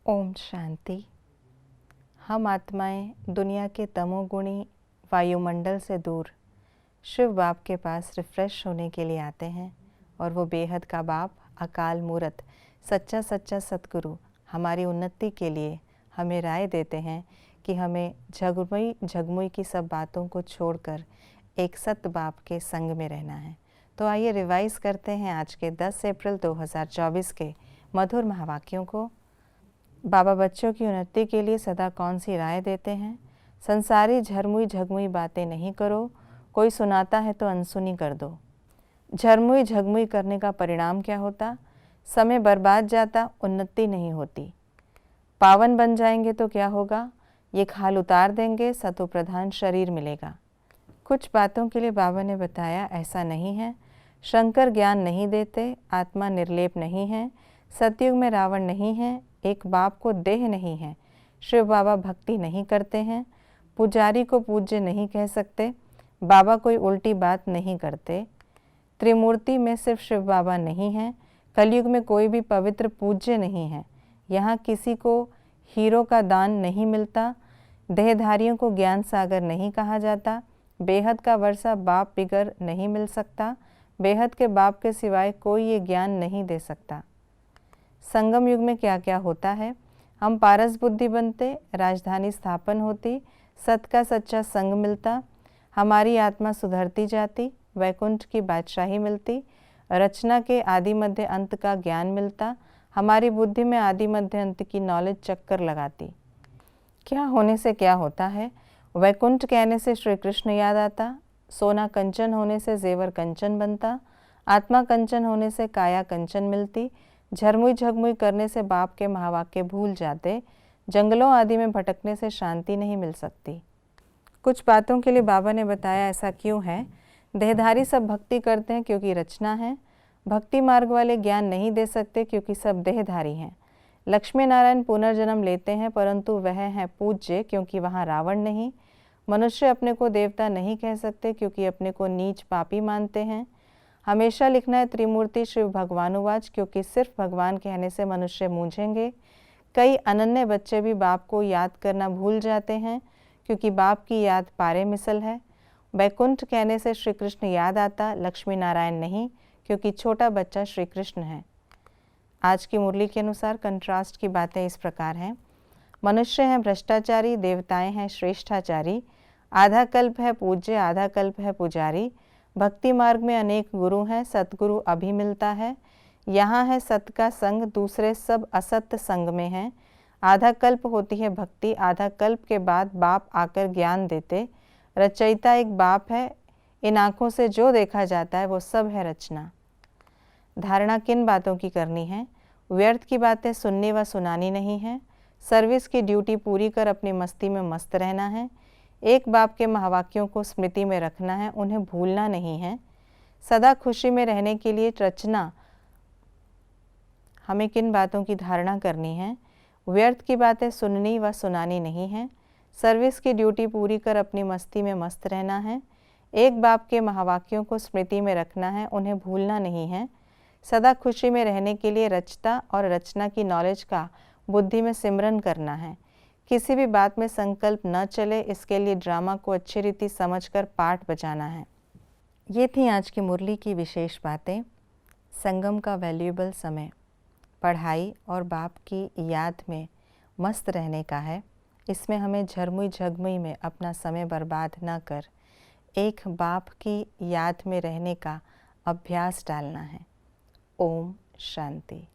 ओम शांति। हम आत्माएं दुनिया के तमोगुणी वायुमंडल से दूर शिव बाप के पास रिफ़्रेश होने के लिए आते हैं और वो बेहद का बाप, अकाल मूरत, सच्चा सच्चा सतगुरु हमारी उन्नति के लिए हमें राय देते हैं कि हमें झगमुई झगमुई की सब बातों को छोड़कर एक सत बाप के संग में रहना है। तो आइए रिवाइज़ करते हैं आज के 10 अप्रैल 2024 के मधुर महावाक्यों को। बाबा बच्चों की उन्नति के लिए सदा कौन सी राय देते हैं? संसारी झरमुई झगमुई बातें नहीं करो, कोई सुनाता है तो अनसुनी कर दो। झरमुई झगमुई करने का परिणाम क्या होता? समय बर्बाद जाता, उन्नति नहीं होती। पावन बन जाएंगे तो क्या होगा? ये खाल उतार देंगे, सतो प्रधान शरीर मिलेगा। कुछ बातों के लिए बाबा ने बताया ऐसा नहीं है। शंकर ज्ञान नहीं देते, आत्मा निर्लेप नहीं है, सतयुग में रावण नहीं है, एक बाप को देह नहीं है, शिव बाबा भक्ति नहीं करते हैं, पुजारी को पूज्य नहीं कह सकते, बाबा कोई उल्टी बात नहीं करते, त्रिमूर्ति में सिर्फ शिव बाबा नहीं हैं, कलयुग में कोई भी पवित्र पूज्य नहीं है, यहाँ किसी को हीरो का दान नहीं मिलता, देहधारियों को ज्ञान सागर नहीं कहा जाता, बेहद का वर्षा बाप बिगर नहीं मिल सकता, बेहद के बाप के सिवाय कोई ये ज्ञान नहीं दे सकता। संगम युग में क्या क्या होता है? हम पारस बुद्धि बनते, राजधानी स्थापन होती, सत का सच्चा संग मिलता, हमारी आत्मा सुधरती जाती, वैकुंठ की बादशाही मिलती, रचना के आदि मध्य अंत का ज्ञान मिलता, हमारी बुद्धि में आदि मध्य अंत की नॉलेज चक्कर लगाती। क्या होने से क्या होता है? वैकुंठ कहने से श्री कृष्ण याद आता, सोना कंचन होने से जेवर कंचन बनता, आत्मा कंचन होने से काया कंचन मिलती, झरमुई झगमुई करने से बाप के महावाक्य भूल जाते, जंगलों आदि में भटकने से शांति नहीं मिल सकती। कुछ बातों के लिए बाबा ने बताया ऐसा क्यों है। देहधारी सब भक्ति करते हैं क्योंकि रचना है, भक्ति मार्ग वाले ज्ञान नहीं दे सकते क्योंकि सब देहधारी हैं। लक्ष्मी नारायण पुनर्जन्म लेते हैं परंतु वह है पूज्य क्योंकि वहाँ रावण नहीं। मनुष्य अपने को देवता नहीं कह सकते क्योंकि अपने को नीच पापी मानते हैं। हमेशा लिखना है त्रिमूर्ति शिव भगवानुवाच क्योंकि सिर्फ भगवान कहने से मनुष्य मूंझेंगे। कई अनन्य बच्चे भी बाप को याद करना भूल जाते हैं क्योंकि बाप की याद पारे मिसल है। वैकुंठ कहने से श्री कृष्ण याद आता, लक्ष्मी नारायण नहीं क्योंकि छोटा बच्चा श्री कृष्ण है। आज की मुरली के अनुसार कंट्रास्ट की बातें इस प्रकार हैं। मनुष्य हैं भ्रष्टाचारी, देवताएं हैं श्रेष्ठाचारी, आधा कल्प है पूज्य, आधा कल्प है पुजारी, भक्ति मार्ग में अनेक गुरु हैं, सतगुरु अभी मिलता है, यहाँ है सत का संग, दूसरे सब असत्य संग में हैं। आधा कल्प होती है भक्ति, आधा कल्प के बाद बाप आकर ज्ञान देते, रचयिता एक बाप है, इन आँखों से जो देखा जाता है वो सब है रचना। धारणा किन बातों की करनी है? व्यर्थ की बातें सुननी व सुनानी नहीं है, सर्विस की ड्यूटी पूरी कर अपनी मस्ती में मस्त रहना है, एक बाप के महावाक्यों को स्मृति में रखना है, उन्हें भूलना नहीं है, सदा खुशी में रहने के लिए रचना। हमें किन बातों की धारणा करनी है? व्यर्थ की बातें सुननी व सुनानी नहीं है, सर्विस की ड्यूटी पूरी कर अपनी मस्ती में मस्त रहना है, एक बाप के महावाक्यों को स्मृति में रखना है, उन्हें भूलना नहीं है, सदा खुशी में रहने के लिए रचता और रचना की नॉलेज का बुद्धि में सिमरन करना है, किसी भी बात में संकल्प न चले, इसके लिए ड्रामा को अच्छी रीति समझकर पाठ बजाना है। ये थी आज की मुरली की विशेष बातें। संगम का वैल्यूएबल समय पढ़ाई और बाप की याद में मस्त रहने का है। इसमें हमें झरमुई झगमुई में अपना समय बर्बाद न कर एक बाप की याद में रहने का अभ्यास डालना है। ओम शांति।